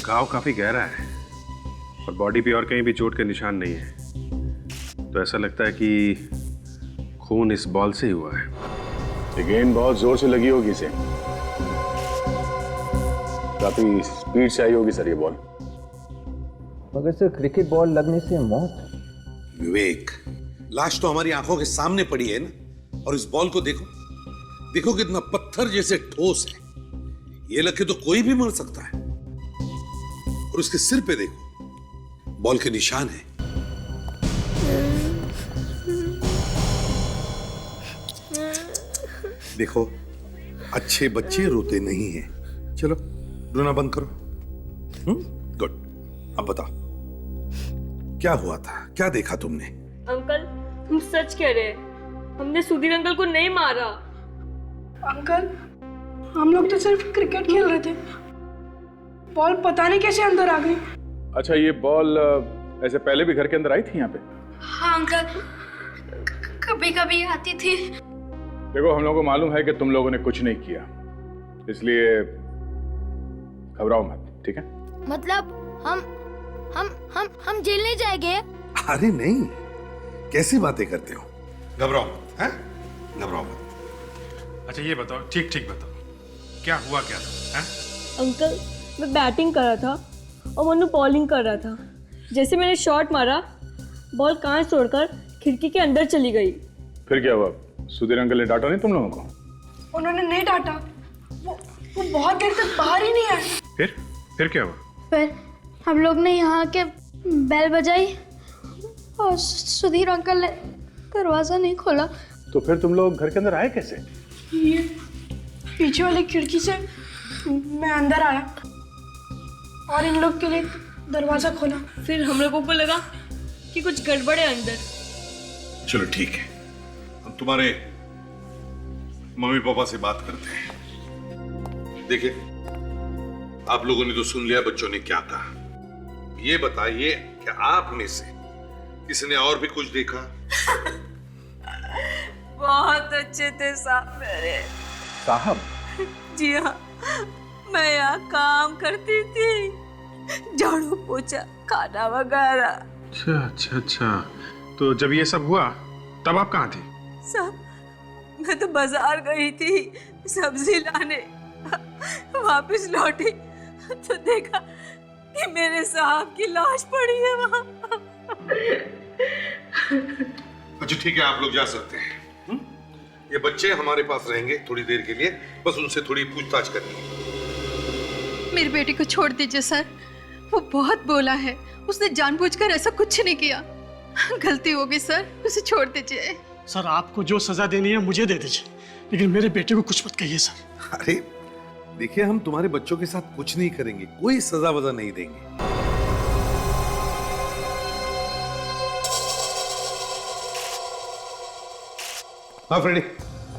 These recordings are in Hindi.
घाव काफी गहरा है और बॉडी पे और कहीं भी चोट के निशान नहीं है, तो ऐसा लगता है कि खून इस बॉल से ही हुआ है। ये गेंद बहुत जोर से लगी होगी इसे, काफी स्पीड से आई होगी सर ये बॉल। मगर सर क्रिकेट बॉल लगने से मौत? विवेक, लाश तो हमारी आंखों के सामने पड़ी है ना, और इस बॉल को देखो, देखो कितना पत्थर जैसे ठोस है। ये लगे तो कोई भी मर सकता है। और उसके सिर पे देखो, बॉल के निशान है। देखो, अच्छे बच्चे रोते नहीं हैं। चलो रोना बंद करो। गुड। अब बताओ क्या हुआ था, क्या देखा तुमने? अंकल, हम सच कह रहे हैं, हमने सुधीर अंकल को नहीं मारा। अंकल, हम लोग तो सिर्फ क्रिकेट खेल रहे थे, बॉल पता नहीं कैसे अंदर आ गई। अच्छा, ये बॉल ऐसे पहले भी घर के अंदर आई थी यहाँ पे? हाँ अंकल, कभी कभी आती थी। देखो, हम लोगों को मालूम है कि तुम लोगों ने कुछ नहीं किया, इसलिए घबराओ मत, ठीक है? मतलब हम जेल नहीं जाएंगे? अरे नहीं, कैसी बातें करते हो? घबराओ मत, हैं? घबराओ मत। अच्छा ये बताओ, ठीक ठीक बताओ, क्या हुआ क्या था? हैं? अंकल, मैं बैटिंग कर रहा था और मनु बॉलिंग कर रहा था। जैसे मैंने शॉट मारा, बॉल कांच तोड़कर खिड़की के अंदर चली गई। फिर क्या हुआ? सुधीर अंकल ने डांटा नहीं तुम लोगों को? उन्होंने नहीं डांटा, वो बहुत देर तक बाहर ही नहीं आए। फिर क्या हुआ? फिर हम लोग ने यहाँ के बेल बजाई और सुधीर अंकल ने दरवाजा नहीं खोला। तो फिर तुम लोग घर के अंदर आए कैसे? ये पीछे वाली खिड़की से मैं अंदर आया और इन लोग के लिए दरवाजा खोला। फिर हम लोगों को लगा कि कुछ गड़बड़ है अंदर। चलो ठीक है, हम तुम्हारे मम्मी पापा से बात करते हैं। देखिए, आप लोगों ने तो सुन लिया बच्चों ने क्या कहा। ये बताइए कि आप में से किसी ने और भी कुछ देखा? बहुत अच्छे थे साहब मेरे। साहब? जी हाँ, मैं यहाँ काम करती थी, झाड़ू पोछा, खाना वगैरह। अच्छा अच्छा अच्छा, तो जब ये सब हुआ तब आप कहाँ थी? साहब, मैं तो बाजार गई थी सब्जी लाने, वापस लौटी तो देखा कि मेरे साहब की लाश पड़ी है वहाँ। अच्छा ठीक है, आप लोग जा सकते हैं। ये बच्चे हमारे पास रहेंगे थोड़ी देर के लिए, बस उनसे थोड़ी पूछताछ करनी है। मेरी बेटी को छोड़ दीजिए सर, वो बहुत बोला है, उसने जानबूझकर ऐसा कुछ नहीं किया, गलती हो गई सर, उसे छोड़ दीजिए। सर, आपको जो सजा देनी है मुझे दे दीजिए, लेकिन मेरे बेटे को कुछ मत कहिए सर। अरे देखिए, हम तुम्हारे बच्चों के साथ कुछ नहीं करेंगे, कोई सजा वजा नहीं देंगे। हाँ फ्रेडी,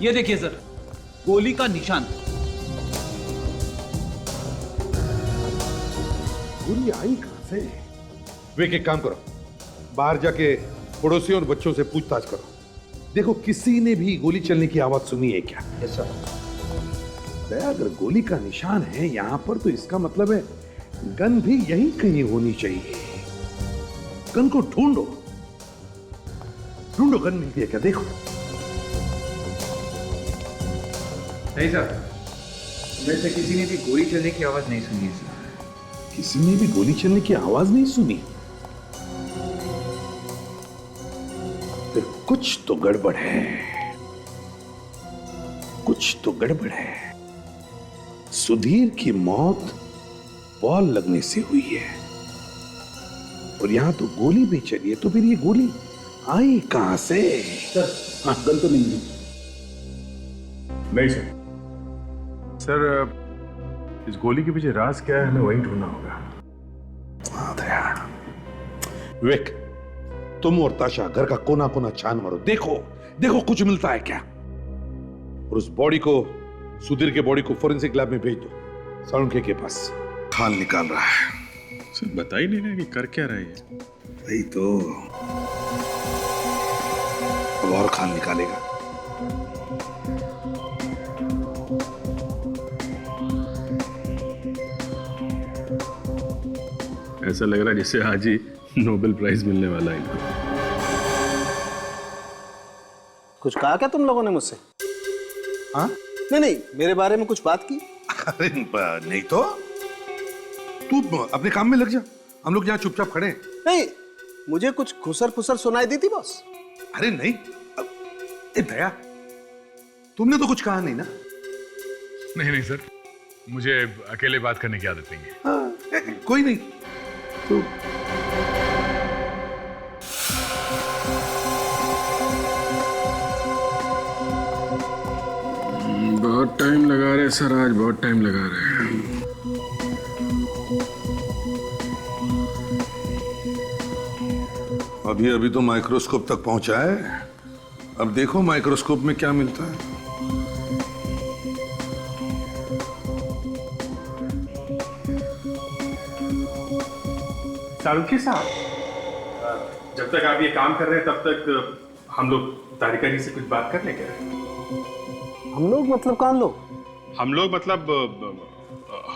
ये देखिए सर, गोली का निशान। गोली आई कहां से? वे एक काम करो, बाहर जाके पड़ोसियों और बच्चों से पूछताछ करो। देखो, किसी ने भी गोली चलने की आवाज सुनी है क्या? Yes sir. अगर गोली का निशान है यहां पर, तो इसका मतलब है गन भी यहीं कहीं होनी चाहिए। गन को ढूंढो, ढूंढो, गन मिलती है क्या? देखो। नहीं सर, वैसे किसी ने भी गोली चलने की आवाज नहीं सुनी है सर। किसी ने भी गोली चलने की आवाज नहीं सुनी? फिर कुछ तो गड़बड़ है, कुछ तो गड़बड़ है। सुधीर की मौत बॉल लगने से हुई है और यहां तो गोली भी चली है, तो फिर ये गोली आई कहां से? सर, गन तो नहीं है। नहीं सर। सर, इस गोली के पीछे राज क्या है, हमें वही ढूंढना होगा। विवेक, तुम और ताशा घर का कोना कोना छान मारो, देखो देखो कुछ मिलता है क्या। और उस बॉडी को, सुधीर के बॉडी को फोरेंसिक लैब में भेज दो। सालुंखे के पास खाल निकाल रहा है। सर बता ही नहीं रहा कि कर क्या रहा है। वही तो, अब और खाल निकालेगा। ऐसा लग रहा है जैसे आज ही नोबेल प्राइज मिलने वाला है इनको। कुछ कहा क्या तुम लोगों ने मुझसे? हाँ? नहीं, मेरे बारे में कुछ बात की? अरे नहीं तो तू अपने काम में लग जा, हम लोग यहाँ चुपचाप खड़े हैं। नहीं, मुझे कुछ खुसर फुसर सुनाई दी थी बॉस। अरे नहीं, दया तुमने तो कुछ कहा नहीं ना? नहीं सर, मुझे अकेले बात करने की आदत नहीं है। हाँ, कोई नहीं। तो बहुत टाइम लगा रहे सर, आज बहुत टाइम लगा रहे हैं। अभी अभी तो माइक्रोस्कोप तक पहुंचा है, अब देखो माइक्रोस्कोप में क्या मिलता है। सारुखी साहब, जब तक आप ये काम कर रहे हैं तब तक हम लोग तारिका जी से कुछ बात कर लें क्या? हम लोग मतलब कौन लोग? हम लोग मतलब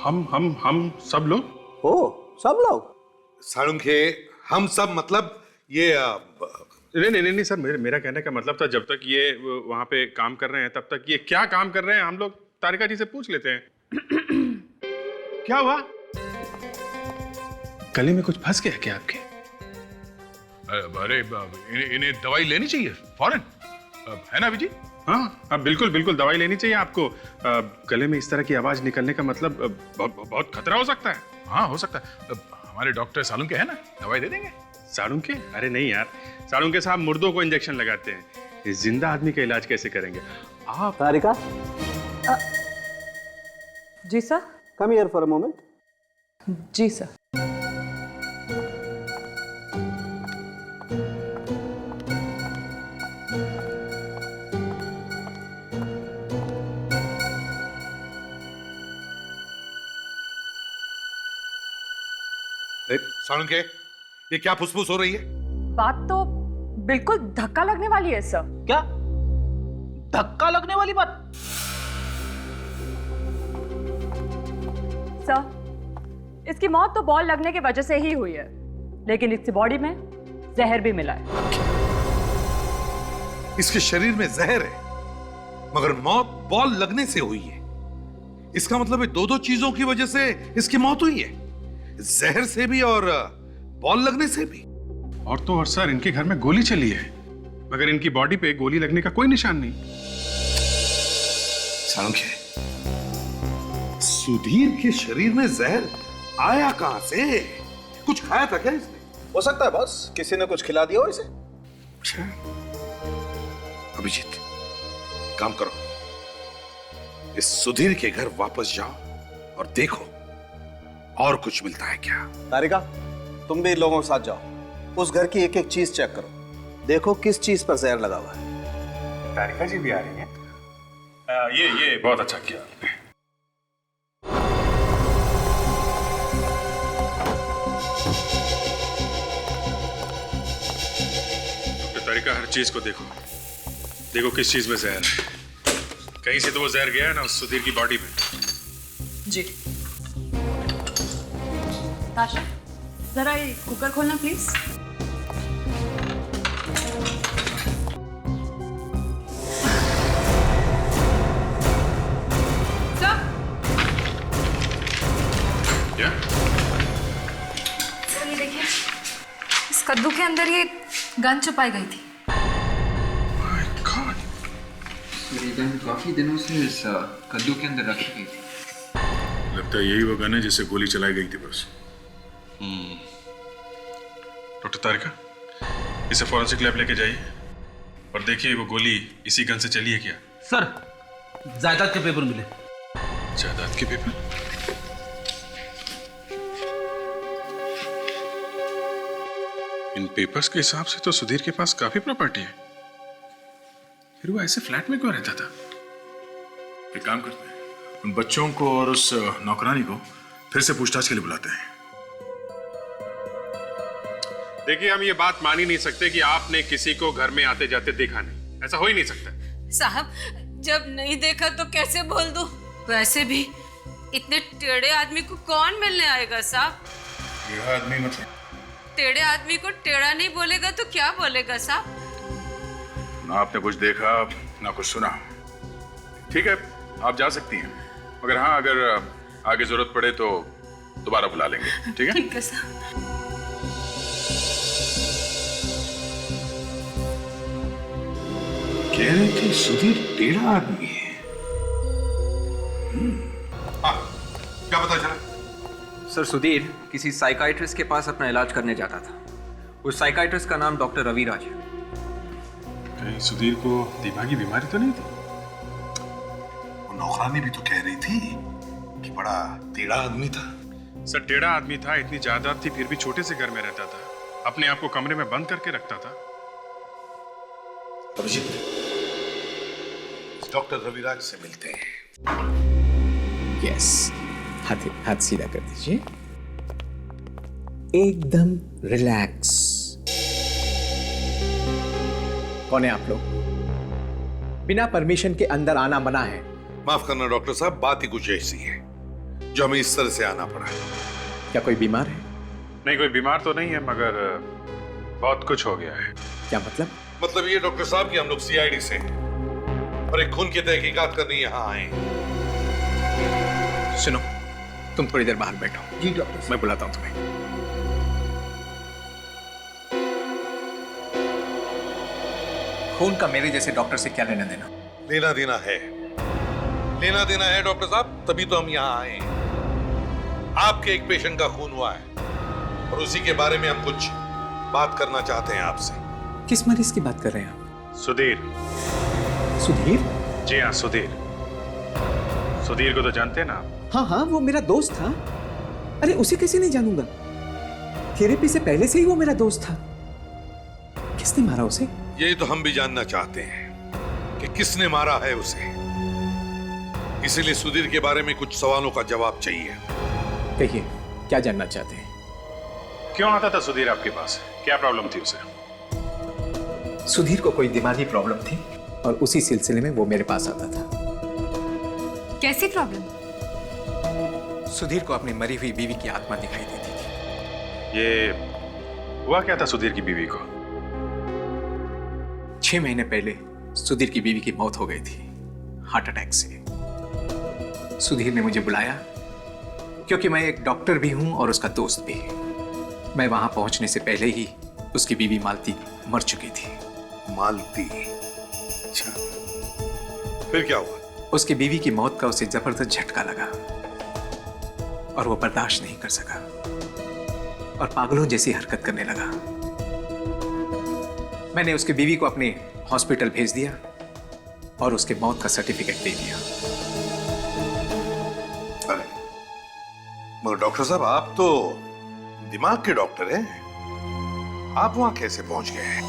हम सब लोग। ओ, सब लोग? सारुंखे, हम सब मतलब ये नहीं सर, मेरा कहने का मतलब था जब तक ये वहाँ पे काम कर रहे हैं तब तक ये क्या काम कर रहे हैं हम लोग तारिका जी से पूछ लेते हैं। क्या हुआ? गले में कुछ फंस गया क्या आपके? अरे इन्हें दवाई लेनी चाहिए फौरन, है ना अभिजीत? हाँ, बिल्कुल बिल्कुल दवाई लेनी चाहिए आपको। गले में इस तरह की आवाज निकलने का मतलब बहुत खतरा हो सकता है। हाँ हो सकता है, हमारे डॉक्टर सालुंके है ना, दवाई दे देंगे। सालुंके? अरे नहीं यार, सालुंके साहब मुर्दों को इंजेक्शन लगाते हैं, इस जिंदा आदमी का इलाज कैसे करेंगे आप? तारिका, जी sir. Come here for a moment. जी सर। सालुंके, ये क्या फुसफुस हो रही है? बात तो बिल्कुल धक्का लगने वाली है सर। क्या धक्का लगने वाली बात? सर, इसकी मौत तो बॉल लगने की वजह से ही हुई है, लेकिन इसकी बॉडी में जहर भी मिला है। इसके शरीर में जहर है, मगर मौत बॉल लगने से हुई है। इसका मतलब है दो चीजों की वजह से इसकी मौत हुई है, जहर से भी और बॉल लगने से भी। और तो और सर, इनके घर में गोली चली है, मगर इनकी बॉडी पे गोली लगने का कोई निशान नहीं। सालुंखे, सुधीर के शरीर में जहर आया कहां से? कुछ खाया था क्या इसने? हो सकता है बॉस, किसी ने कुछ खिला दिया हो इसे। अभिजीत, काम करो, इस सुधीर के घर वापस जाओ और देखो और कुछ मिलता है क्या। तारिका, तुम भी इन लोगों के साथ जाओ, उस घर की एक एक चीज चेक करो, देखो किस चीज पर जहर लगा हुआ है। तारिका जी भी आ रही हैं? ये बहुत अच्छा किया आपने। डॉक्टर तारिका, हर चीज को देखो किस चीज में जहर है। कहीं से तो वो जहर गया है ना उस सुधीर की बॉडी में। जी। ताशा, जरा ये कुकर खोलना प्लीज। क्या? सर ये देखिए, इस कद्दू के अंदर ये गन छुपाई गई थी। My God! ये गन काफी दिनों से इस कद्दू के अंदर रखी गई थी। लगता है यही वो गन है जिससे गोली चलाई गई थी बस। डॉक्टर तारिका, इसे फॉरेंसिक लैब लेके जाइए और देखिए वो गोली इसी गन से चली है क्या। सर, जायदाद के पेपर मिले। जायदाद के पेपर? इन पेपर्स के हिसाब से तो सुधीर के पास काफी प्रॉपर्टी है, फिर वो ऐसे फ्लैट में क्यों रहता था? एक काम करते हैं, उन बच्चों को और उस नौकरानी को फिर से पूछताछ के लिए बुलाते हैं। देखिए, हम ये बात मान ही नहीं सकते कि आपने किसी को घर में आते जाते देखा नहीं। ऐसा हो ही नहीं सकता। साहब, जब नहीं देखा तो कैसे बोल दूं? वैसे भी इतने टेढ़े आदमी को कौन मिलने आएगा साहब? टेढ़ा आदमी मतलब? टेढ़े आदमी को टेढ़ा नहीं बोलेगा तो क्या बोलेगा साहब? ना आपने कुछ देखा ना कुछ सुना। ठीक है, आप जा सकती हैं, मगर हाँ, अगर आगे जरूरत पड़े तो दोबारा बुला लेंगे। ठीक है? ठीक है साहब। कह रहे थे सुधीर टेढ़ा आदमी है। हाँ, क्या पता चला? सर, सुधीर किसी साइकाइट्रिस्ट के पास अपना इलाज करने जाता था। उस साइकाइट्रिस्ट का नाम डॉक्टर रविराज है। कहीं सुधीर को दिमागी बीमारी तो नहीं थी? वो नौकरानी भी तो कह रही थी कि बड़ा टेढ़ा आदमी था। सर, टेढ़ा आदमी था, इतनी जायदाद थी, फिर भी छोटे से घर में रहता था, अपने आप को कमरे में बंद करके रखता था। अभिजीत, डॉक्टर रविराज से मिलते हैं। यस, हाथ सीधा कर दीजिए, एकदम रिलैक्स। कौन है आप लोग? बिना परमिशन के अंदर आना मना है। माफ करना डॉक्टर साहब, बात ही कुछ ऐसी है जो हमें इस तरह से आना पड़ा। क्या कोई बीमार है? नहीं, कोई बीमार तो नहीं है, मगर बहुत कुछ हो गया है। क्या मतलब? मतलब ये डॉक्टर साहब कि हम लोग सीआईडी से हैं और एक खून की तहकीकात करने यहाँ आए हैं। सुनो, तुम थोड़ी देर बाहर बैठो। जी डॉक्टर, मैं बुलाता हूँ तुम्हें। खून का मेरे जैसे डॉक्टर से क्या लेना देना? लेना देना है, लेना देना है डॉक्टर साहब, तभी तो हम यहाँ आए हैं। आपके एक पेशेंट का खून हुआ है और उसी के बारे में हम कुछ बात करना चाहते हैं आपसे। किस मरीज की बात कर रहे हैं आप? सुधीर। सुधीर? जी हाँ, सुधीर। सुधीर को तो जानते हैं ना आप? हाँ हाँ, वो मेरा दोस्त था। अरे उसे कैसे नहीं जानूंगा? थेरेपी से पहले से ही वो मेरा दोस्त था। किसने मारा उसे? यही तो हम भी जानना चाहते हैं कि किसने मारा है उसे। इसीलिए सुधीर के बारे में कुछ सवालों का जवाब चाहिए। कहिए, क्या जानना चाहते हैं? क्यों आता था सुधीर आपके पास? क्या प्रॉब्लम थी उसे? सुधीर को कोई दिमागी प्रॉब्लम थी और उसी सिलसिले में वो मेरे पास आता था। कैसी प्रॉब्लम? सुधीर को अपनी मरी हुई बीवी की आत्मा दिखाई देती थी। ये हुआ क्या था सुधीर की बीवी को? 6 महीने पहले सुधीर की बीवी की मौत हो गई थी, हार्ट अटैक से। सुधीर ने मुझे बुलाया क्योंकि मैं एक डॉक्टर भी हूं और उसका दोस्त भी। मैं वहां पहुंचने से पहले ही उसकी बीवी मालती मर चुकी थी। मालती? अच्छा, फिर क्या हुआ? उसकी बीवी की मौत का उसे जबरदस्त झटका लगा और वो बर्दाश्त नहीं कर सका और पागलों जैसी हरकत करने लगा। मैंने उसकी बीवी को अपने हॉस्पिटल भेज दिया और उसके मौत का सर्टिफिकेट दे दिया। अरे मगर डॉक्टर साहब, आप तो दिमाग के डॉक्टर हैं, आप वहां कैसे पहुंच गए?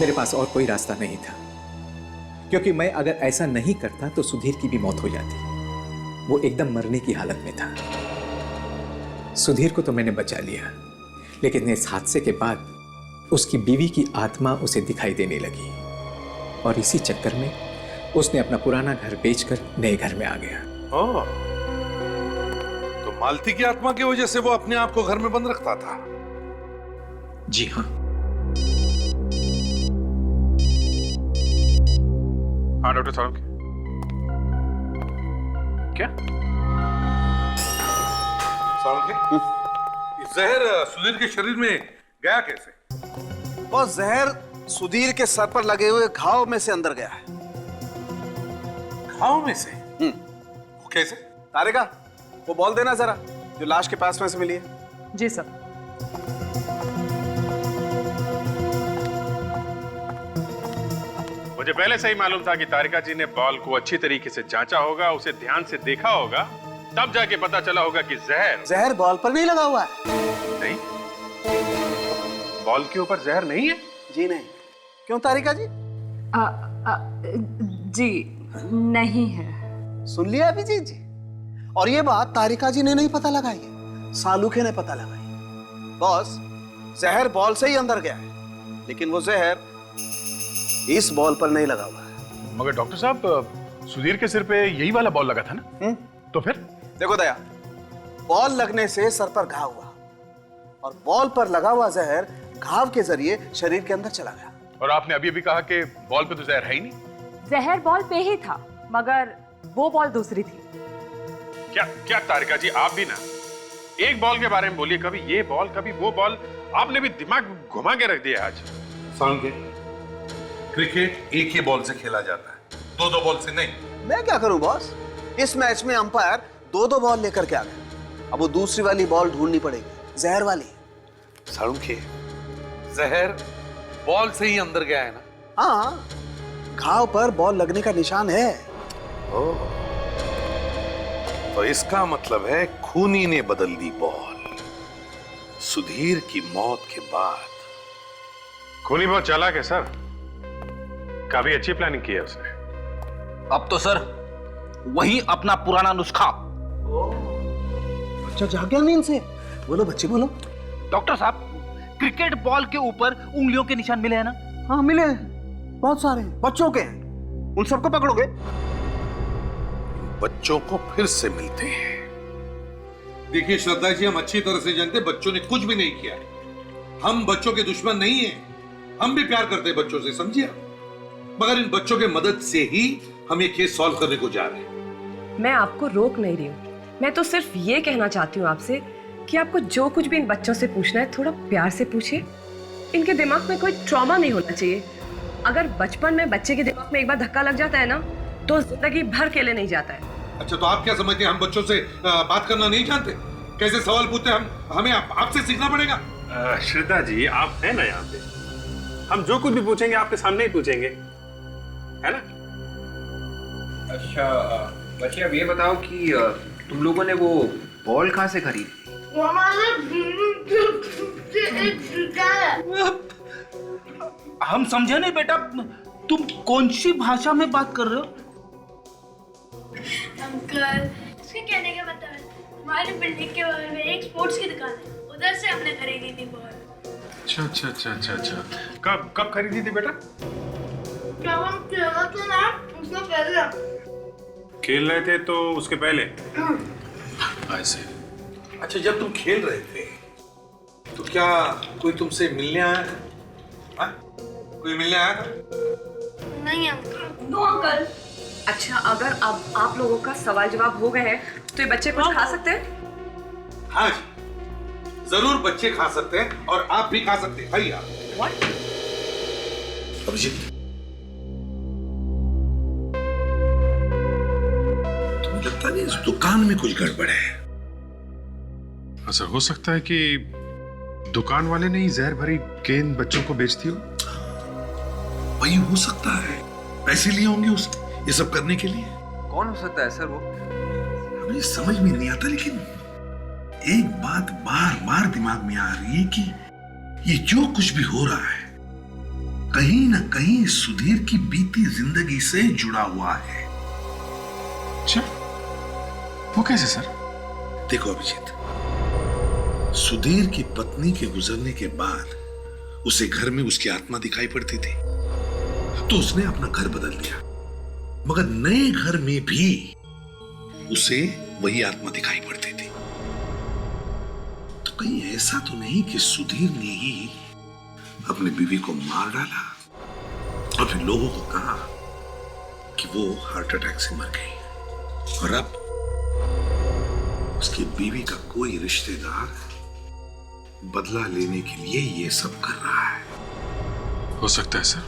मेरे पास और कोई रास्ता नहीं था, क्योंकि मैं अगर ऐसा नहीं करता तो सुधीर की भी मौत हो जाती। वो एकदम मरने की हालत में था। सुधीर को तो मैंने बचा लिया, लेकिन इस हादसे के बाद उसकी बीवी की आत्मा उसे दिखाई देने लगी और इसी चक्कर में उसने अपना पुराना घर बेचकर नए घर में आ गया। ओह, तो मालती की आत्मा की वजह से वो अपने आप को घर में बंद रखता था? जी हाँ। हाँ डॉक्टर साहब। क्या? जहर सुधीर के शरीर में गया कैसे? वो जहर सुधीर के सर पर लगे हुए घाव में से अंदर गया है। घाव में से? वो कैसे? तारिका, वो बॉल देना जरा, जो लाश के पास में से मिली है। जी सर। मुझे पहले से ही मालूम था कि तारिका जी ने बॉल को अच्छी तरीके से जांचा होगा, उसे ध्यान से देखा होगा, तब जाके पता चला होगा कि जहर बॉल पर नहीं लगा हुआ है। नहीं, बॉल के ऊपर जहर नहीं है। जी नहीं। क्यों तारिका जी? जी नहीं है। सुन लिया अभिजीत जी? और ये बात तारिका जी ने नहीं पता लगाई है, सालूखे ने पता लगाई। बॉस, जहर बॉल से ही अंदर गया है, लेकिन वो जहर इस बॉल पर नहीं लगा हुआ है। मगर डॉक्टर साहब, सुधीर के सिर पे यही वाला बॉल लगा था ना? तो फिर? देखो दया, बॉल लगने से सर पर घाव हुआ और बॉल पर लगा हुआ जहर घाव के जरिए शरीर के अंदर चला गया। और आपने अभी अभी कहा कि बॉल पे तो जहर है ही नहीं। जहर बॉल पे ही था, मगर वो बॉल दूसरी थी। क्या क्या तारिका जी, आप भी ना एक बॉल के बारे में बोलिए, कभी ये बॉल कभी वो बॉल, आपने भी दिमाग घुमा के रख दिया आज। सालुंखे, क्रिकेट एक ही बॉल से खेला जाता है, दो बॉल से नहीं। मैं क्या करूं बॉस, इस मैच में अंपायर दो बॉल लेकर के आ गए। अब वो दूसरी वाली बॉल ढूंढनी पड़ेगी, जहर वाली। सालुंखे, जहर बॉल से ही अंदर गया है ना? हाँ, घाव पर बॉल लगने का निशान है। ओह, तो इसका मतलब है खूनी ने बदल दी बॉल। सुधीर की मौत के बाद। खूनी बहुत चालाक है सर, काफी अच्छी प्लानिंग की है उसने। अब तो सर वही अपना पुराना नुस्खा। बच्चा जाग गया नींद से। बोलो बच्चे बोलो। डॉक्टर साहब, क्रिकेट बॉल के ऊपर उंगलियों के निशान मिले हैं ना? हाँ मिले हैं, बहुत सारे बच्चों के हैं। उन सबको पकड़ोगे? बच्चों को फिर से मिलते हैं। देखिए श्रद्धा जी, हम अच्छी तरह से जानते हैं बच्चों ने कुछ भी नहीं किया। हम बच्चों के दुश्मन नहीं हैं, हम भी प्यार करते हैं बच्चों से, समझिए। मगर इन बच्चों के मदद से ही हम ये केस सॉल्व करने को जा रहे हैं। मैं आपको रोक नहीं रही हूँ, मैं तो सिर्फ ये कहना चाहती हूँ आपसे कि आपको जो कुछ भी इन बच्चों से पूछना है थोड़ा प्यार से पूछिए। इनके दिमाग में कोई ट्रॉमा नहीं होना चाहिए। अगर बचपन में बच्चे के दिमाग में एक बार धक्का लग जाता है ना, तो जिंदगी भर के लिए नहीं जाता है। अच्छा, तो आप क्या समझते हैं हम बच्चों से बात करना नहीं जानते? कैसे सवाल पूछते हैं हम? हमें आपसे सीखना पड़ेगा। श्रद्धा जी, आप है ना यहाँ पे, हम जो कुछ भी पूछेंगे आपके सामने ही पूछेंगे, है ना? अच्छा बच्चे, अब ये बताओ कि तुम लोगों ने वो बॉल कहाँ से खरीदी? हम समझे नहीं बेटा, तुम कौन सी भाषा में बात कर रहे हो? अंकल, इसके कहने का मतलब है हमारी बिल्डिंग के बगल में एक स्पोर्ट्स की दुकान है, उधर से हमने खरीदी थी बॉल। अच्छा अच्छा अच्छा अच्छा अच्छा, कब खरीदी थी बेटा? जब हम खेल रहे थे ना, उससे पहले। खेल रहे थे तो उसके पहले? ऐसे। अच्छा, जब तुम खेल रहे थे तो क्या कोई तुमसे मिलने आया था? हाँ? कोई मिलने आया था? नहीं अंकल। No uncle. अच्छा, अगर अब आप लोगों का सवाल जवाब हो गए हैं तो ये बच्चे कुछ खा सकते हैं? हाँ जी, जरूर बच्चे खा सकते हैं और आप भी खा सकते हैं। खाइए आप। What? अभिजीत, तुम्हें लगता नहीं इस दुकान में कुछ गड़बड़ है? सर, हो सकता है कि दुकान वाले ने ही जहर भरी गेंद बच्चों को बेचती हो। वही हो सकता है, पैसे लिए होंगे उसने ये सब करने के लिए। कौन हो सकता है सर वो? हमें समझ में नहीं आता, लेकिन एक बात बार बार दिमाग में आ रही है कि ये जो कुछ भी हो रहा है कहीं ना कहीं सुधीर की बीती जिंदगी से जुड़ा हुआ है। अच्छा, वो कैसे सर? देखो अभिजीत, सुधीर की पत्नी के गुजरने के बाद उसे घर में उसकी आत्मा दिखाई पड़ती थी, तो उसने अपना घर बदल दिया, मगर नए घर में भी उसे वही आत्मा दिखाई पड़ती थी। तो कहीं ऐसा तो नहीं कि सुधीर ने ही अपनी बीवी को मार डाला और फिर लोगों को कहा कि वो हार्ट अटैक से मर गई, और अब उसकी बीवी का कोई रिश्तेदार बदला लेने के लिए ये सब कर रहा है। हो सकता है सर,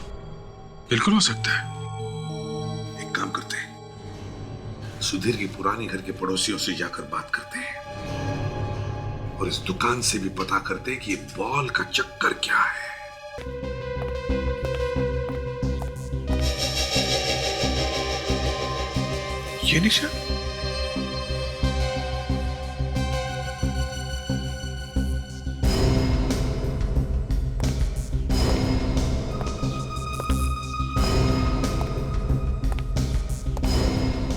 बिल्कुल हो सकता है। एक काम करते हैं, सुधीर की पुरानी घर के पड़ोसियों से जाकर बात करते हैं और इस दुकान से भी पता करते हैं कि ये बॉल का चक्कर क्या है। ये निशान?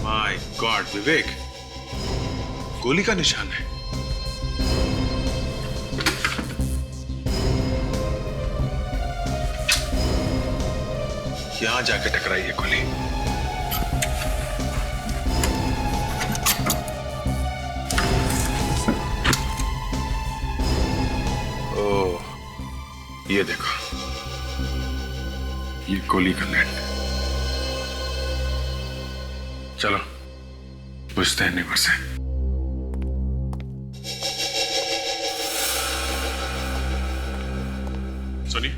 माय गॉड विवेक, गोली का निशान है। यहां जाके टकराई है गोली। ये देखो, ये गोली का नेट। चलो पूछते हैं नेबर से। सुनिए,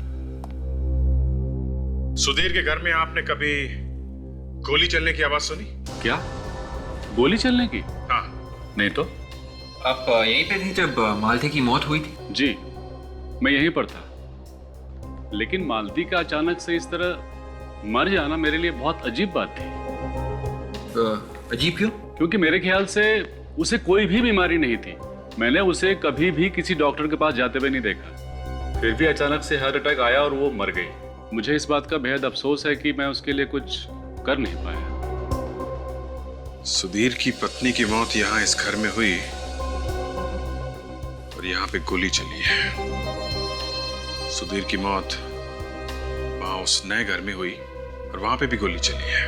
सुधीर के घर में आपने कभी गोली चलने की आवाज सुनी? क्या गोली चलने की? हाँ। नहीं तो। आप यहीं पे थे जब मालती की मौत हुई थी? जी, मैं यहीं पर था। लेकिन मालती का अचानक से इस तरह मर जाना मेरे लिए बहुत अजीब बात थी। अजीब क्यों? क्योंकि मेरे ख्याल से उसे कोई भी बीमारी नहीं थी। मैंने उसे कभी भी किसी डॉक्टर के पास जाते हुए नहीं देखा। फिर भी अचानक से हार्ट अटैक आया और वो मर गई। मुझे इस बात का बेहद अफसोस है कि मैं उसके लिए कुछ कर नहीं पाया। सुधीर की पत्नी की मौत यहाँ इस घर में हुई और यहाँ पे गोली चली है। सुधीर की मौत वहां उस नए घर में हुई और वहां पे भी गोली चली है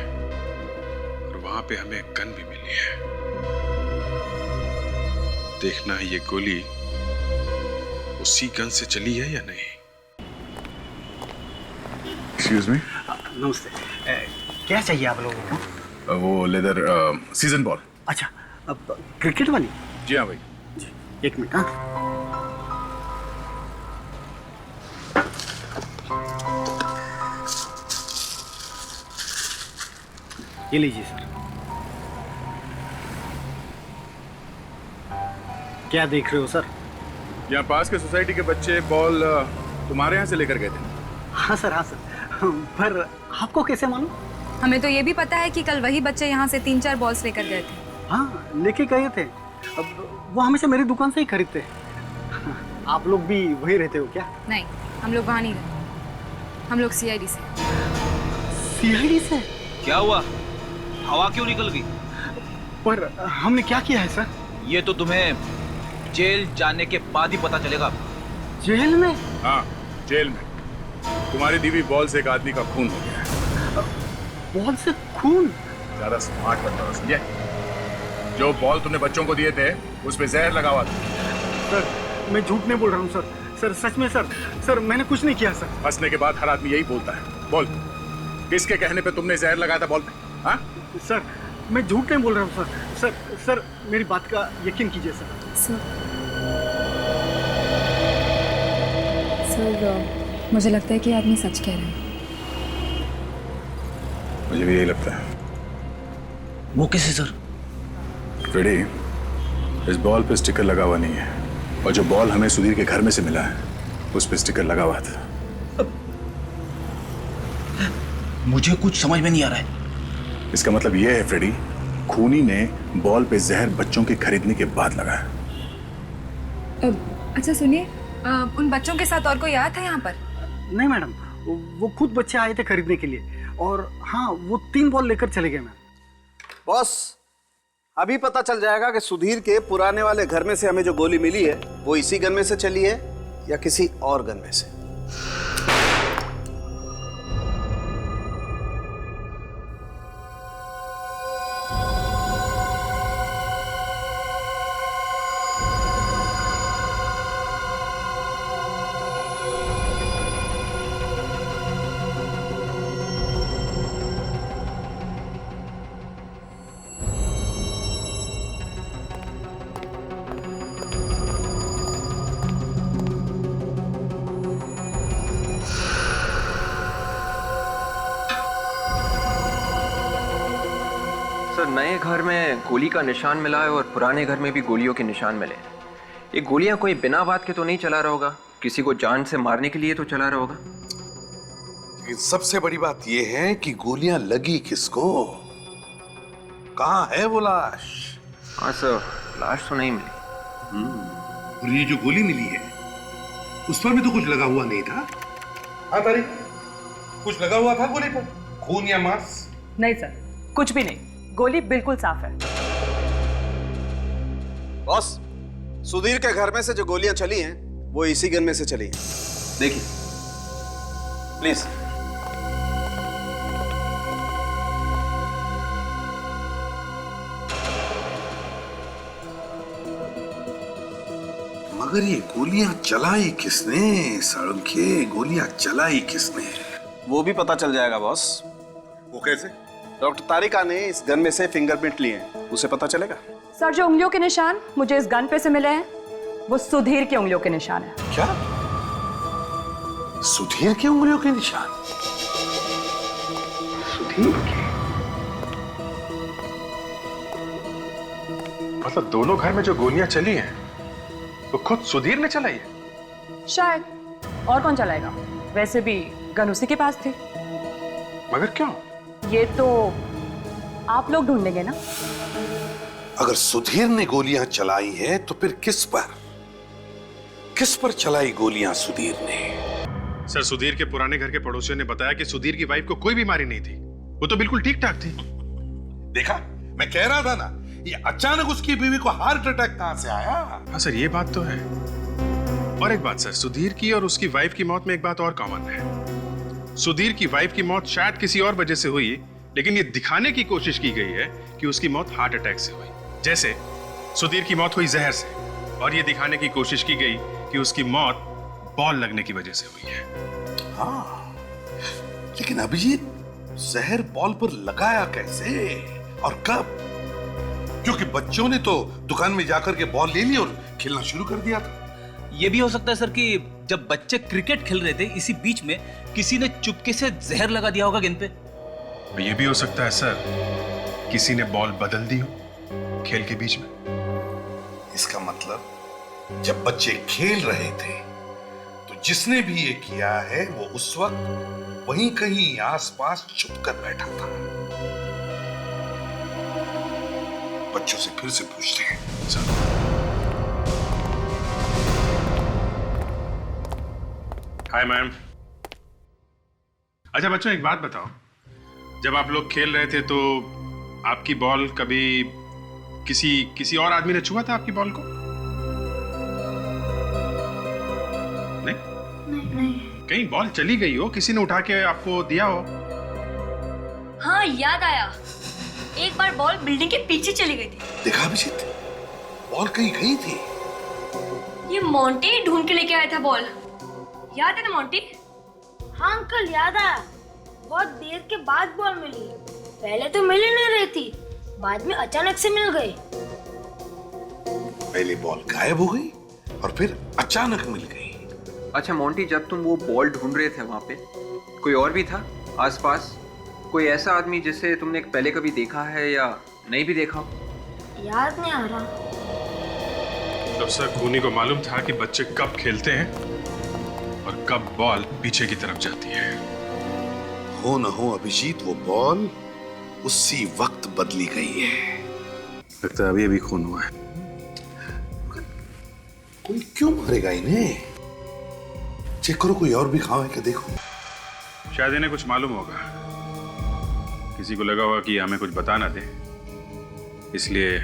और वहां पे हमें गन भी मिली है। देखना है ये गोली उसी गन से चली है या नहीं। Excuse me. नमस्ते। क्या चाहिए आप लोगों को? वो लेदर सीजन बॉल। अच्छा, अब क्रिकेट वाली? जी हाँ भाई। एक मिनट। हाँ, ये लीजिए सर। क्या देख रहे हो सर? यहाँ पास के सोसाइटी के बच्चे बॉल तुम्हारे यहाँ से लेकर गए थे? हाँ सर, हाँ सर। पर आपको कैसे मालूम? हमें तो ये भी पता है कि कल वही बच्चे यहाँ से 3-4 बॉल्स लेकर गए थे। हाँ, लेके गए थे। अब वो हमेशा मेरी दुकान से ही खरीदते हैं। आप लोग भी वही रहते हो क्या? नहीं, हम लोग वहाँ नहीं रहते। हम लोग सीआईडी से। सीआईडी से? क्या हुआ? हवा क्यों निकल गई? पर हमने क्या किया है सर? ये तो तुम्हें जेल जाने के बाद ही पता चलेगा। जेल में? हाँ, जेल में। तुम्हारी दीवी बॉल से एक आदमी का खून हो गया है। बॉल से खून? ज्यादा स्मार्ट बनता हो, समझे? जो बॉल तुमने बच्चों को दिए थे उस पे जहर लगा हुआ था। सर, मैं झूठ नहीं बोल रहा हूँ सर। सर सच में सर। सर मैंने कुछ नहीं किया सर। हंसने के बाद हर आदमी यही बोलता है। बोल, किसके कहने पे तुमने जहर लगाया था बॉल पे? हाँ? सर मैं झूठ नहीं बोल रहा हूँ सर। सर मेरी बात का यकीन कीजिए सर। सर मुझे लगता है कि आदमी सच कह रहा है। मुझे भी यही लगता है। वो कैसे सर? फ्रेडी, इस बॉल पे स्टिकर लगा हुआ नहीं है और जो बॉल हमें सुधीर के घर में से मिला है उस पे स्टिकर लगा हुआ था। मुझे कुछ समझ में नहीं आ रहा है। इसका मतलब यह है फ्रेडी, खूनी ने बॉल पे जहर बच्चों के खरीदने के बाद लगाया। अच्छा सुनिए, उन बच्चों के साथ और कोई आया था यहाँ पर? नहीं मैडम, वो खुद बच्चे आए थे खरीदने के लिए और हाँ वो 3 बॉल लेकर चले गए मैम। बॉस, अभी पता चल जाएगा कि सुधीर के पुराने वाले घर में से हमें जो गोली मिली है वो इसी गन में से चली है या किसी और गन में से। सर, नए घर में गोली का निशान मिला है और पुराने घर में भी गोलियों के निशान मिले। ये गोलियां कोई बिना बात के तो नहीं चला रहा होगा, किसी को जान से मारने के लिए तो चला रहा होगा। सबसे बड़ी बात यह है कि गोलियां लगी किसको? कहां है वो लाश? हाँ सर, लाश तो नहीं मिली। और ये जो गोली मिली है उस पर भी तो कुछ लगा हुआ नहीं था। हाँ तारिक, कुछ लगा हुआ था गोली पर? खून या मांस? नहीं सर, कुछ भी नहीं। गोली बिल्कुल साफ है। बॉस, सुधीर के घर में से जो गोलियां चली हैं वो इसी गन में से चली हैं। देखिए प्लीज। मगर ये गोलियां चलाई किसने? साळुंखे, गोलियां चलाई किसने? वो भी पता चल जाएगा बॉस। वो कैसे? डॉक्टर तारिका ने इस गन में से फिंगरप्रिंट लिए हैं, उसे पता चलेगा। सर, जो उंगलियों के निशान मुझे इस गन पे से मिले हैं वो सुधीर की उंगलियों के निशान है। क्या? सुधीर की उंगलियों के निशान? सुधीर के? मतलब दोनों घर में जो गोलियां चली हैं वो खुद सुधीर ने चलाई है? शायद, और कौन चलाएगा? वैसे भी गन उसी के पास थी। मगर क्यों? ये तो आप लोग ढूंढेंगे ना। अगर सुधीर ने गोलियां चलाई है तो फिर किस पर चलाई गोलियां सुधीर ने? सर, सुधीर के पुराने घर के पड़ोसियों ने बताया कि सुधीर की वाइफ को कोई बीमारी नहीं थी, वो तो बिल्कुल ठीक ठाक थी। देखा, मैं कह रहा था ना, ये अचानक उसकी बीवी को हार्ट अटैक कहां से आया? हाँ सर, ये बात तो है। और एक बात सर, सुधीर की और उसकी वाइफ की मौत में एक बात और कॉमन है। सुधीर की वाइफ की मौत शायद किसी और वजह से हुई, लेकिन ये दिखाने की कोशिश की गई है कि उसकी मौत हार्ट अटैक से हुई। जैसे सुधीर की मौत हुई जहर से, और ये दिखाने की कोशिश की गई कि उसकी मौत बॉल लगने की वजह से हुई है। हाँ, लेकिन अभिजीत, जहर बॉल पर लगाया कैसे और कब? क्योंकि बच्चों ने तो दुकान में जाकर के बॉल ले ली और खेलना शुरू कर दिया था। ये भी हो सकता है सर कि जब बच्चे क्रिकेट खेल रहे थे, इसी बीच में किसी ने चुपके से जहर लगा दिया होगा गेंद पे। ये भी हो सकता है सर, किसी ने बॉल बदल दी हो खेल के बीच में। इसका मतलब जब बच्चे खेल रहे थे तो जिसने भी ये किया है वो उस वक्त वहीं कहीं आसपास छुप कर बैठा था। बच्चों से फिर से पूछते हैं। Hi ma'am. अच्छा बच्चों, एक बात बताओ, जब आप लोग खेल रहे थे तो आपकी बॉल कभी किसी और आदमी ने छुआ था आपकी बॉल को? नहीं। कहीं बॉल चली गई हो, किसी ने उठा के आपको दिया हो? हाँ, याद आया, एक बार बॉल बिल्डिंग के पीछे चली गई थी। देखा अभिजीत, बॉल कहीं गई थी। ये मोंटी ढूंढ के लेके आया था बॉल, याद है ना मोंटी? हाँ अंकल, याद आया। बहुत देर के बाद बॉल मिली, पहले तो मिल ही नहीं रही थी, बाद में अचानक से मिल गई। पहले बॉल गायब हो गई और फिर अचानक मिल गई। अच्छा मोंटी, जब तुम वो बॉल ढूंढ रहे थे वहां पे कोई और भी था आसपास? कोई ऐसा आदमी जिसे तुमने पहले कभी देखा है या नहीं भी देखा? याद नहीं आ रहा। तब सर खूनी को मालूम था कि बच्चे कब खेलते हैं और कब बॉल पीछे की तरफ जाती है। हो न हो अभिजीत, वो बॉल उसी वक्त बदली गई है। लगता है अभी खून हुआ है। कोई क्यों मारेगा इन्हें? चेक करो, कोई और भी खाओ है क्या, देखो। शायद इन्हें कुछ मालूम होगा, किसी को लगा होगा कि हमें कुछ बता ना दे, इसलिए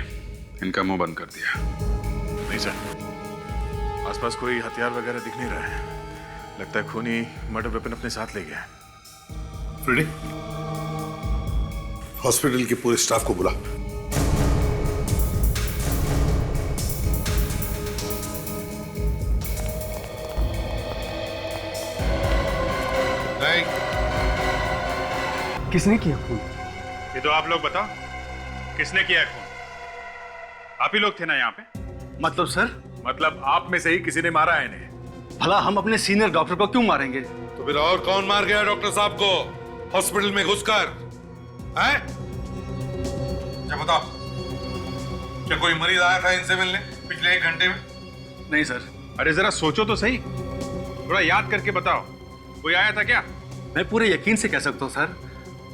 इनका मुंह बंद कर दिया। नहीं सर, आसपास कोई हथियार वगैरह दिख नहीं रहा है। लगता है खूनी मर्डर वेपन अपने साथ ले गया है। फ्रेडी, हॉस्पिटल के पूरे स्टाफ को बुला। किसने किया खून? ये तो आप लोग बताओ, किसने किया है खून? आप ही लोग थे ना यहाँ पे? मतलब सर? मतलब आप में से ही किसी ने मारा है इन्हें। भला हम अपने सीनियर डॉक्टर को क्यों मारेंगे? तो फिर और कौन मार गया डॉक्टर साहब को हॉस्पिटल में घुसकर? हैं? क्या बताओ, क्या कोई मरीज आया था इनसे मिलने पिछले 1 घंटे में? नहीं सर। अरे जरा सोचो तो सही, थोड़ा याद करके बताओ, कोई आया था क्या? मैं पूरे यकीन से कह सकता हूँ सर,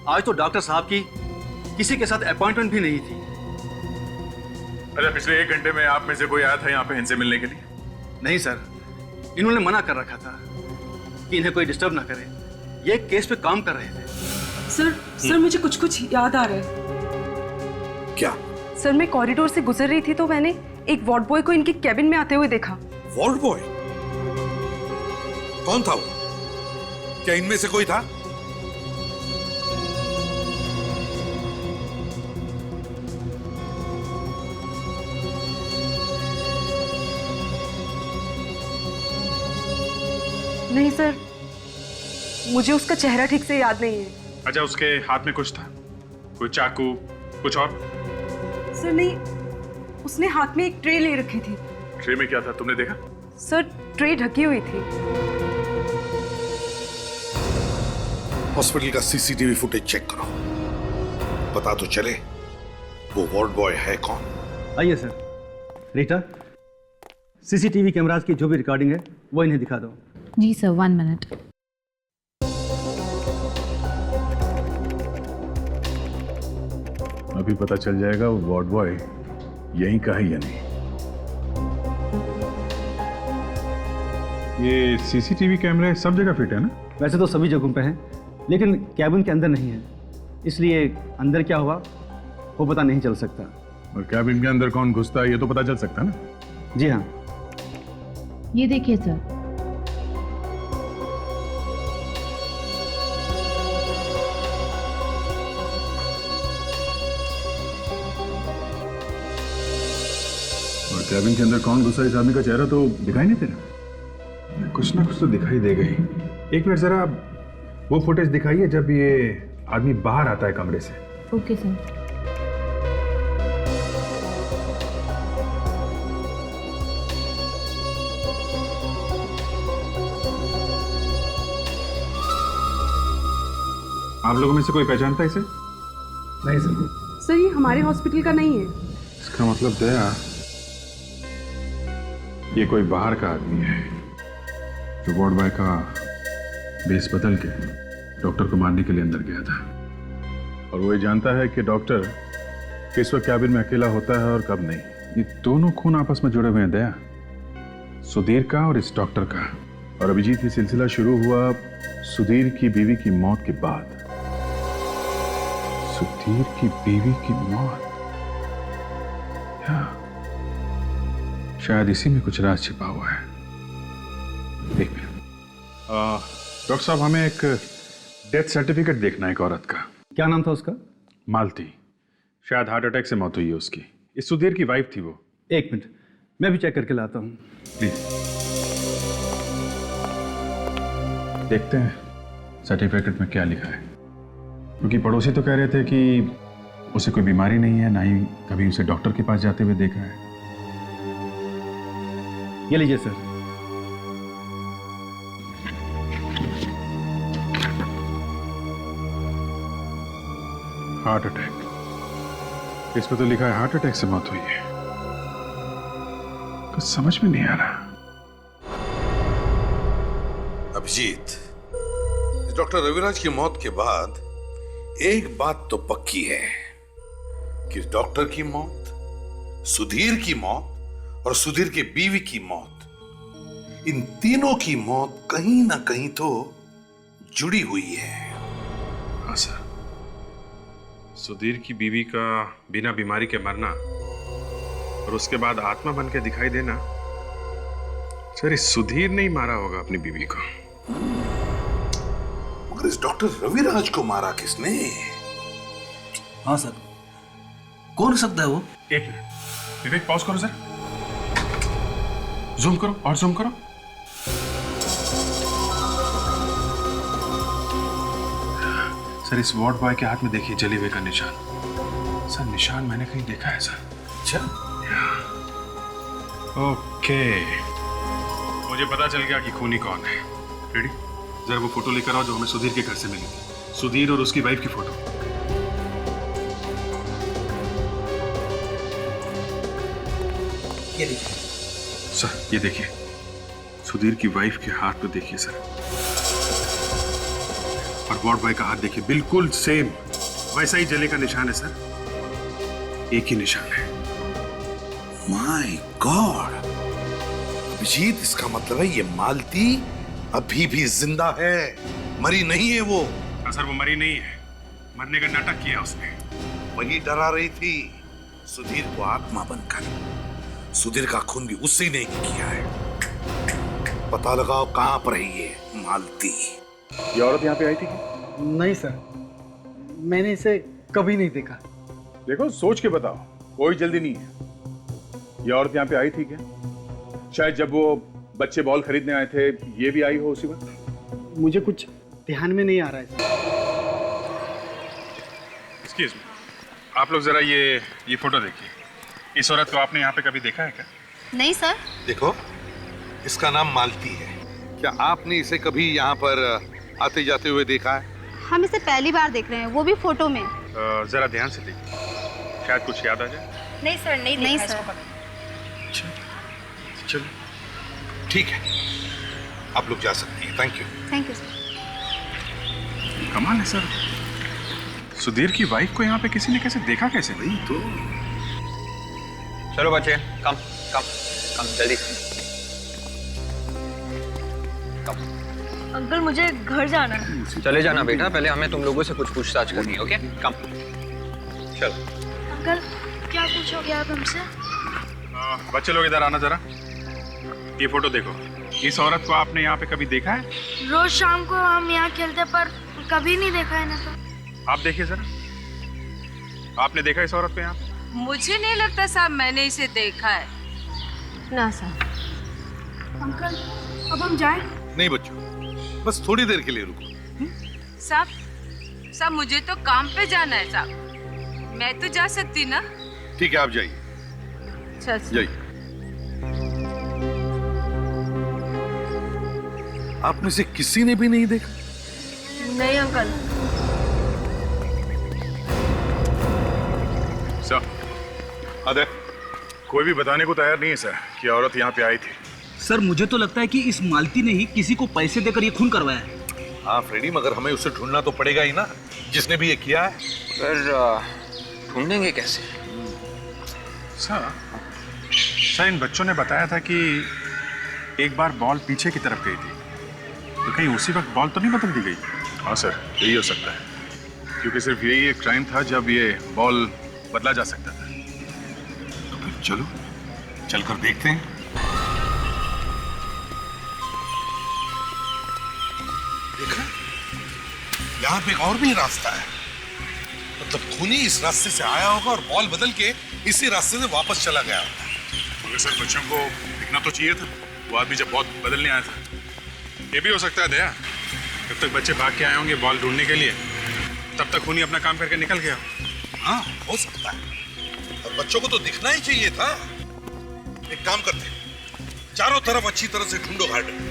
आज तो डॉक्टर साहब की किसी के साथ अपॉइंटमेंट भी नहीं थी। अच्छा, पिछले 1 घंटे में आप में से कोई आया था यहाँ पे इनसे मिलने के लिए? नहीं सर, इन्होंने मना कर रखा था कि इन्हें कोई डिस्टर्ब ना करे, ये केस पे काम कर रहे थे। सर मुझे कुछ याद आ रहा है। क्या? सर, मैं कॉरिडोर से गुजर रही थी तो मैंने एक वार्ड बॉय को इनके कैबिन में आते हुए देखा। Ward boy? कौन था वो? क्या इनमें से कोई था? नहीं सर, मुझे उसका चेहरा ठीक से याद नहीं है। अच्छा, उसके हाथ में कुछ था? कोई चाकू, कुछ और? सर नहीं, उसने हाथ में एक ट्रे ले रखी थी। ट्रे में क्या था, तुमने देखा? सर ट्रे ढकी हुई थी। हॉस्पिटल का सीसीटीवी फुटेज चेक करो, पता तो चले वो वार्ड बॉय है कौन। आइए सर। रीटा, सीसीटीवी कैमरास की जो भी रिकॉर्डिंग है वो इन्हें दिखा दो। जी सर, 1 मिनट। अभी पता चल जाएगा वो वार्ड बॉय यहीं का है या नहीं। ये सीसीटीवी कैमरे सब जगह फिट है ना? वैसे तो सभी जगहों पे हैं, लेकिन कैबिन के अंदर नहीं है, इसलिए अंदर क्या हुआ वो पता नहीं चल सकता। और कैबिन के अंदर कौन घुसता है ये तो पता चल सकता है ना? जी हाँ। ये देखिए सर। और कैबिन के अंदर कौन घुसा, इस आदमी का चेहरा तो दिखाई नहीं दे रहा। कुछ ना कुछ तो दिखाई देगा ही। एक मिनट जरा वो फुटेज दिखाइए जब ये आदमी बाहर आता है कमरे से। Okay sir. आप लोगों में से कोई पहचानता है इसे? नहीं सर। सर ये हमारे हॉस्पिटल का नहीं है। इसका मतलब दया, ये कोई बाहर का आदमी है जो वार्ड बॉय का बेस बदल के डॉक्टर को मारने के लिए अंदर गया था। और वो ये जानता है कि डॉक्टर किस वक्त कैबिन में अकेला होता है और कब नहीं। ये दोनों खून आपस में जुड़े हुए हैं दया, सुधीर का और इस डॉक्टर का। और अभिजीत, ये सिलसिला शुरू हुआ सुधीर की बीवी की मौत के बाद। सुधीर की बीवी की मौत, शायद इसी में कुछ राज छिपा हुआ है। एक मिनट, डॉक्टर साहब, हमें एक डेथ सर्टिफिकेट देखना है एक औरत का। क्या नाम था उसका? मालती। शायद हार्ट अटैक से मौत हुई है उसकी। इस सुधीर की वाइफ थी वो। एक मिनट, मैं भी चेक करके लाता हूँ। प्लीज देखते हैं सर्टिफिकेट में क्या लिखा है, क्योंकि पड़ोसी तो कह रहे थे कि उसे कोई बीमारी नहीं है, ना ही कभी उसे डॉक्टर के पास जाते हुए देखा है। ये लीजिए सर। हार्ट अटैक, इस पर तो लिखा है हार्ट अटैक से मौत हुई है। कुछ समझ में नहीं आ रहा। अभिजीत, इस डॉक्टर रविराज की मौत के बाद एक बात तो पक्की है कि डॉक्टर की मौत, सुधीर की मौत और सुधीर के बीवी की मौत, इन तीनों की मौत कहीं ना कहीं तो जुड़ी हुई है। हाँ सर, सुधीर की बीवी का बिना बीमारी के मरना और उसके बाद आत्मा बन के दिखाई देना, सर इस सुधीर ने ही मारा होगा अपनी बीवी को। मगर इस डॉक्टर रविराज को मारा किसने? हाँ सर, कौन हो सकता है वो? एक मिनट, विवेक पॉज करो सर, जूम करो और जूम करो। सर इस वार्ड बॉय के हाथ में देखिए जले हुए का निशान। सर निशान मैंने कहीं देखा है सर। अच्छा, ओके, मुझे पता चल गया कि खूनी कौन है। रेडी? जरा वो फोटो लेकर आओ जो हमें सुधीर के घर से मिली थी, सुधीर और उसकी वाइफ की फोटो। ये देखिए सर, ये देखिए सुधीर की वाइफ के हाथ पे देखिए सर, और वार्ड बॉय का हाथ देखिए, बिल्कुल सेम वैसा ही जले का निशान है सर, एक ही निशान है। माय गॉड, अभिजीत, इसका मतलब है ये मालती अभी भी जिंदा है, मरी नहीं है वो। सर वो मरी नहीं है, मरने का नाटक किया उसने। वही डरा रही थी सुधीर को आत्मा बनकर। सुधीर का खून भी उसी ने किया है। पता लगाओ कहां पर है ये मालती। ये औरत यहाँ पे आई थी? नहीं सर, मैंने इसे कभी नहीं देखा। देखो सोच के बताओ, कोई जल्दी नहीं है। ये औरत यहाँ पे आई थी क्या? शायद जब वो बच्चे बॉल खरीदने आए थे, ये भी आई हो उसी वक्त? मुझे कुछ ध्यान में नहीं आ रहा है। एक्सक्यूज मी, आप लोग जरा ये फोटो देखिए। इस औरत को आपने यहाँ पे कभी देखा है क्या? नहीं सर। देखो, इसका नाम मालती है। क्या आपने इसे कभी यहाँ पर आते जाते हुए देखा है? हम इसे पहली बार देख रहे हैं, वो भी फोटो में। जरा ध्यान से देखिए, शायद कुछ याद आ जाए। नहीं सर, नहीं सर। चलो ठीक है, आप लोग जा सकती हैं। Thank you. Thank you sir. कमाल है सर, सुधीर की वाइफ को यहाँ पे किसी ने कैसे देखा कैसे? वही तो। चलो बच्चे, कम कम कम जल्दी। अंकल मुझे घर जाना है। चले जाना बेटा, पहले हमें तुम लोगों से कुछ पूछताछ करनी है। ओके, कम चलो। अंकल क्या पूछोगे आप हमसे? बच्चे लोग इधर आना जरा। ये फोटो देखो, इस औरत को आपने यहाँ पे कभी देखा है? रोज शाम को हम यहाँ खेलते पर कभी नहीं देखा है ना। तो आप देखिए जरा, आपने देखा इस औरत को यहाँ पे? मुझे नहीं लगता साहब मैंने इसे देखा है। ना सर। अंकल अब हम जाएं? नहीं बच्चों, बस थोड़ी देर के लिए रुको। साहब मुझे तो काम पे जाना है साहब, मैं तो जा सकती ना। ठीक है, आप जाइए। अच्छा जाइए। आप में से किसी ने भी नहीं देखा? नहीं अंकल। सर, अरे कोई भी बताने को तैयार नहीं है सर कि औरत यहाँ पे आई थी। सर मुझे तो लगता है कि इस मालती ने ही किसी को पैसे देकर ये खून करवाया है। हाँ फ्रेडी, मगर हमें उसे ढूंढना तो पड़ेगा ही ना, जिसने भी ये किया है। पर ढूंढेंगे कैसे? सर इन बच्चों ने बताया था कि एक बार बॉल पीछे की तरफ गई थी, तो कहीं उसी वक्त बॉल तो नहीं बदल दी गई? हाँ सर, यही हो सकता है, क्योंकि सिर्फ यही एक टाइम था जब ये बॉल बदला जा सकता था। तो फिर चलो, चलकर देखते हैं। देखा, यहाँ पे एक और भी रास्ता है। मतलब खूनी इस रास्ते से आया होगा और बॉल बदल के इसी रास्ते से वापस चला गया होगा। मगर सर बच्चों को दिखना तो चाहिए था, वो आदमी जब बॉल बदलने आया था। ये भी हो सकता है दया, जब तक बच्चे भाग के आए होंगे बॉल ढूंढने के लिए, तब तक खूनी अपना काम करके निकल गया। हाँ हो सकता है, और बच्चों को तो दिखना ही चाहिए था। एक काम करते हैं, चारों तरफ अच्छी तरह से ढूंढो गार्डन।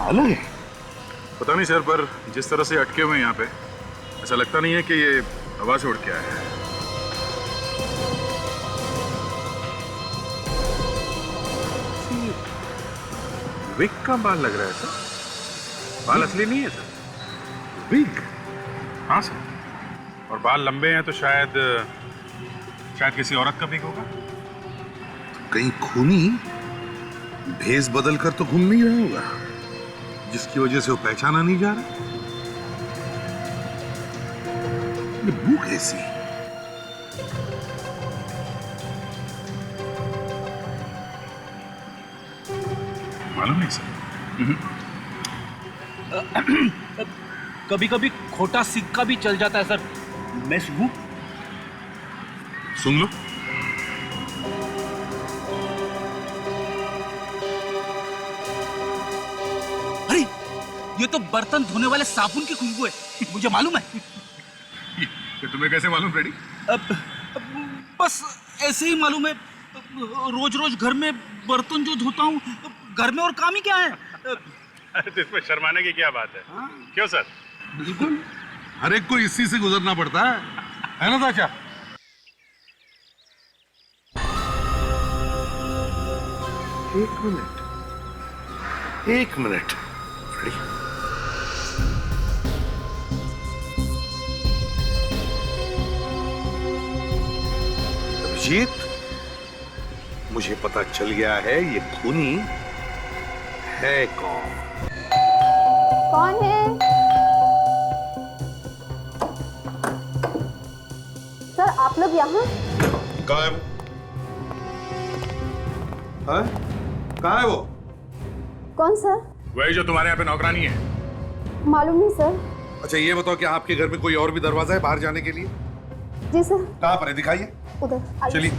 अलग है, पता नहीं सर, पर जिस तरह से अटके हुए हैं यहाँ पे, ऐसा लगता नहीं है कि ये हवा से उड़ के आया है। विग का बाल लग रहा है सर, बाल असली नहीं है सर, विग। हाँ सर, और बाल लंबे हैं तो शायद किसी औरत का विग होगा। तो कहीं खूनी भेस बदल कर तो घूम नहीं रहा होगा, जिसकी वजह से वो पहचाना नहीं जा रहा। ये बू कैसी? मालूम नहीं सर। कभी कभी खोटा सिक्का भी चल जाता है सर। मैं सुनूं? सुन लो। अरे ये तो बर्तन धोने वाले साबुन की खुशबू है, मुझे मालूम है। ये तुम्हें कैसे मालूम फ्रेडी? बस ऐसे ही मालूम है, रोज रोज घर में बर्तन जो धोता हूँ, घर में और काम ही क्या है। अरे तो इसमें शर्माने की क्या बात है? क्यों सर? बिल्कुल, हर एक को इसी से गुजरना पड़ता है ना दाचा? एक मिनट फ्रेडी, सुरजीत, मुझे पता चल गया है ये खूनी है कौन। कौन है? सर आप लोग यहाँ? कहाँ है वो? हाँ? कहाँ है वो? कौन सर? वही जो तुम्हारे यहाँ पे नौकरानी है। मालूम नहीं सर। अच्छा ये बताओ कि आपके घर में कोई और भी दरवाजा है बाहर जाने के लिए? जी सर। कहाँ पर है, दिखाइए। उधर चलिए।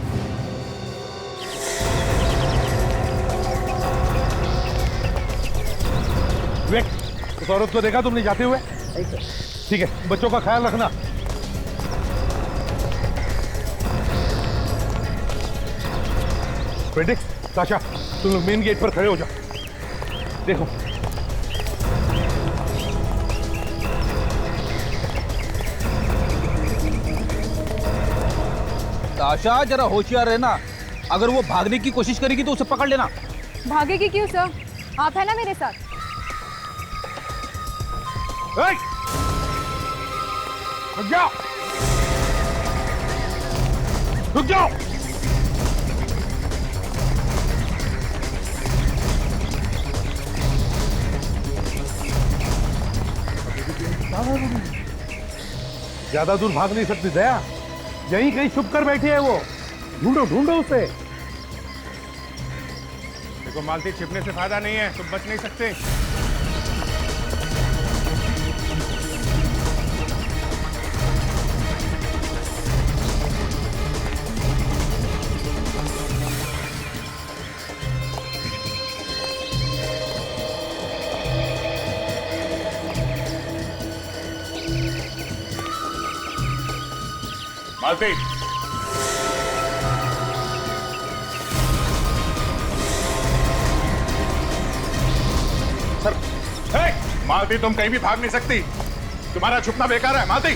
उस औरत को देखा तुमने जाते हुए? ठीक है, बच्चों का ख्याल रखना। फेडिक्स, साशा, तुम लोग मेन गेट पर खड़े हो जाओ। देखो आशा, जरा होशियार रहना। अगर वो भागने की कोशिश करेगी तो उसे पकड़ लेना। भागेगी क्यों सर? आप है ना मेरे साथ। रुक जाओ, रुक जाओ। ज्यादा दूर भाग नहीं सकती दया, यहीं कहीं छुप कर बैठी है वो। ढूंढो ढूंढो उसे। देखो मालती, छिपने से फायदा नहीं है, तुम बच नहीं सकते। मालती, सर, मालती तुम कहीं भी भाग नहीं सकती, तुम्हारा छुपना बेकार है। मालती,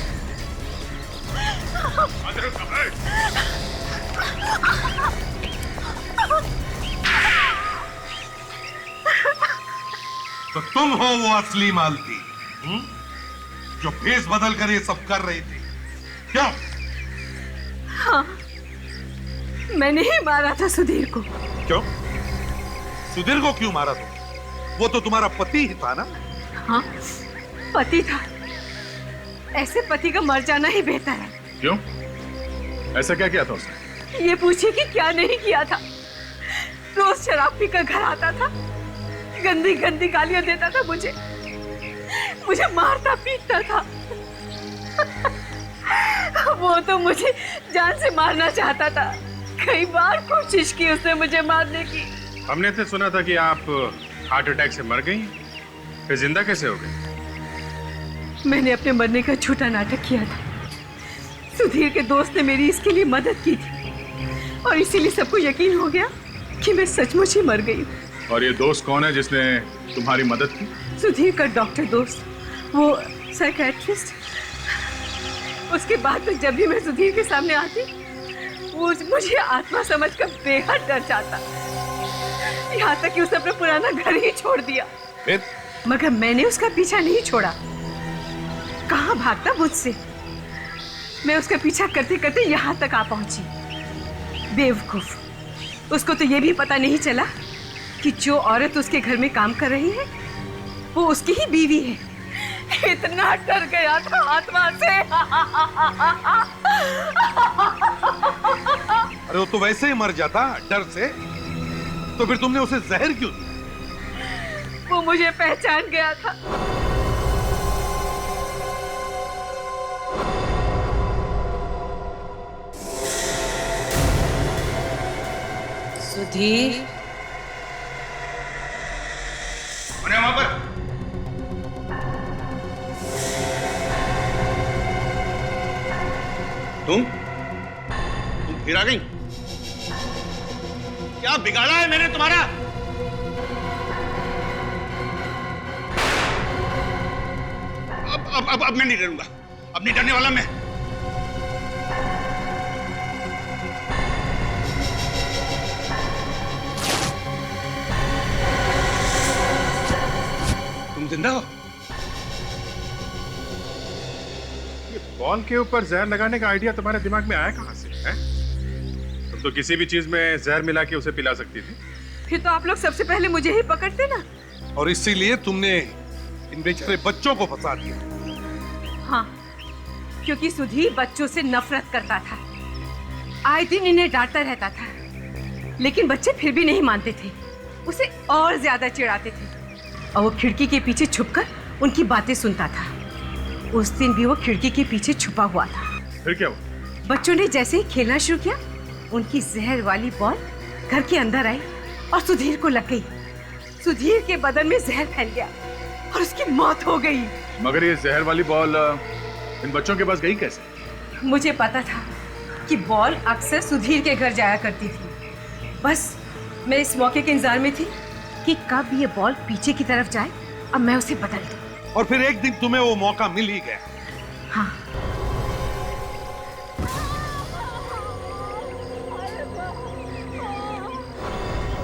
तो तुम हो वो असली मालती, जो भेस बदल कर ये सब कर रही थी, क्या? हाँ, मैंने ही मारा था सुधीर को। क्यों? सुधीर को क्यों मारा तुम? वो तो तुम्हारा पति ही था ना? हाँ, पति था। ऐसे पति का मर जाना ही बेहतर है। क्यों? ऐसा क्या किया था उसने? ये पूछिए कि क्या नहीं किया था। रोज शराब पीकर घर आता था, गंदी गंदी गालियां देता था मुझे मारता पीटता था। वो तो मुझे जान से मारना चाहता था। कई बार कोशिश की उसने मुझे मारने की। हमने तो सुना था कि आप हार्ट अटैक से मर गई, फिर जिंदा कैसे हो गई? मैंने अपने मरने का झूठा नाटक किया था। सुधीर के दोस्त ने मेरी इसके लिए मदद की थी और इसीलिए सबको यकीन हो गया कि मैं सचमुच ही मर गई। और ये दोस्त कौन है जिसने तुम्हारी मदद की? सुधीर का डॉक्टर दोस्त, वो साइकियाट्रिस्ट। उसके बाद तो जब भी मैं सुधीर के सामने आती, वो मुझे आत्मा समझकर बेहद डर जाता। यहाँ तक कि उसने अपना पुराना घर ही छोड़ दिया। मगर मैंने उसका पीछा नहीं छोड़ा। कहाँ भागता मुझसे। मैं उसका पीछा करते करते यहाँ तक आ पहुंची। बेवकूफ, उसको तो ये भी पता नहीं चला कि जो औरत उसके घर में काम कर रही है वो उसकी ही बीवी है। इतना डर गया था आत्मा से। अरे वो तो वैसे ही मर जाता डर से, तो फिर तुमने उसे जहर क्यों दिया? वो मुझे पहचान गया था। सुधीर, वहां पर तुम फिर आ गई? क्या बिगाड़ा है मैंने तुम्हारा? अब मैं नहीं डरूंगा। अब नहीं डरने वाला मैं। तुम जिंदा हो? बॉल के ऊपर जहर लगाने का आइडिया तुम्हारे दिमाग में आया कहां से है? तो किसी भी चीज में जहर मिला के उसे पिला सकती थी। फिर तो आप लोग सबसे पहले मुझे ही पकड़ते ना। और इसीलिए तुमने इन बेचारे बच्चों को फंसा दिया। हाँ, क्योंकि सुधीर बच्चों से नफरत करता था, आए दिन इन्हें डांटता रहता था, लेकिन बच्चे फिर भी नहीं मानते थे, उसे और ज्यादा चिढ़ाते थे और वो खिड़की के पीछे छुपकर उनकी बातें सुनता था। उस दिन भी वो खिड़की के पीछे छुपा हुआ था। फिर क्या हुआ? बच्चों ने जैसे ही खेलना शुरू किया, उनकी जहर वाली बॉल घर के अंदर आई और सुधीर को लग गई। सुधीर के बदन में जहर फैल गया और उसकी मौत हो गई। मगर ये जहर वाली बॉल इन बच्चों के पास गई कैसे? मुझे पता था कि बॉल अक्सर सुधीर के घर जाया करती थी। बस मैं इस मौके के इंतजार में थी कि कब ये बॉल पीछे की तरफ जाए और मैं उसे बदल दूं। और फिर एक दिन तुम्हें वो मौका मिल ही गया। हाँ।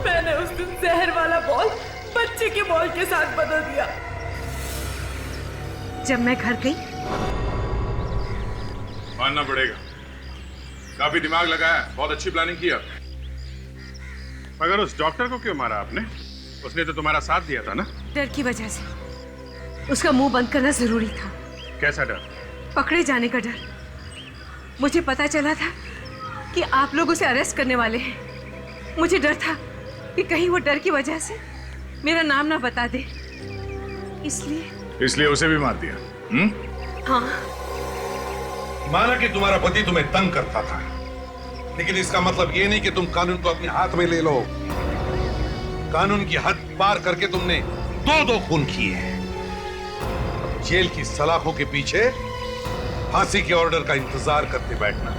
मैंने उस दिन जहर वाला बॉल बच्चे के बॉल के साथ बदल दिया। जब मैं घर गई, मानना पड़ेगा, काफी दिमाग लगाया, बहुत अच्छी प्लानिंग की आपने। मगर उस डॉक्टर को क्यों मारा आपने? उसने तो तुम्हारा साथ दिया था ना। डर की वजह से उसका मुंह बंद करना जरूरी था। कैसा डर? पकड़े जाने का डर। मुझे पता चला था कि आप लोग उसे अरेस्ट करने वाले हैं। मुझे डर था कि कहीं वो डर की वजह से मेरा नाम ना बता दे, इसलिए उसे भी मार दिया। हाँ। माना कि तुम्हारा पति तुम्हें तंग करता था, लेकिन इसका मतलब ये नहीं कि तुम कानून को अपने हाथ में ले लो। कानून की हद पार करके तुमने दो खून किए हैं। जेल की सलाखों के पीछे फांसी के ऑर्डर का इंतजार करते बैठना।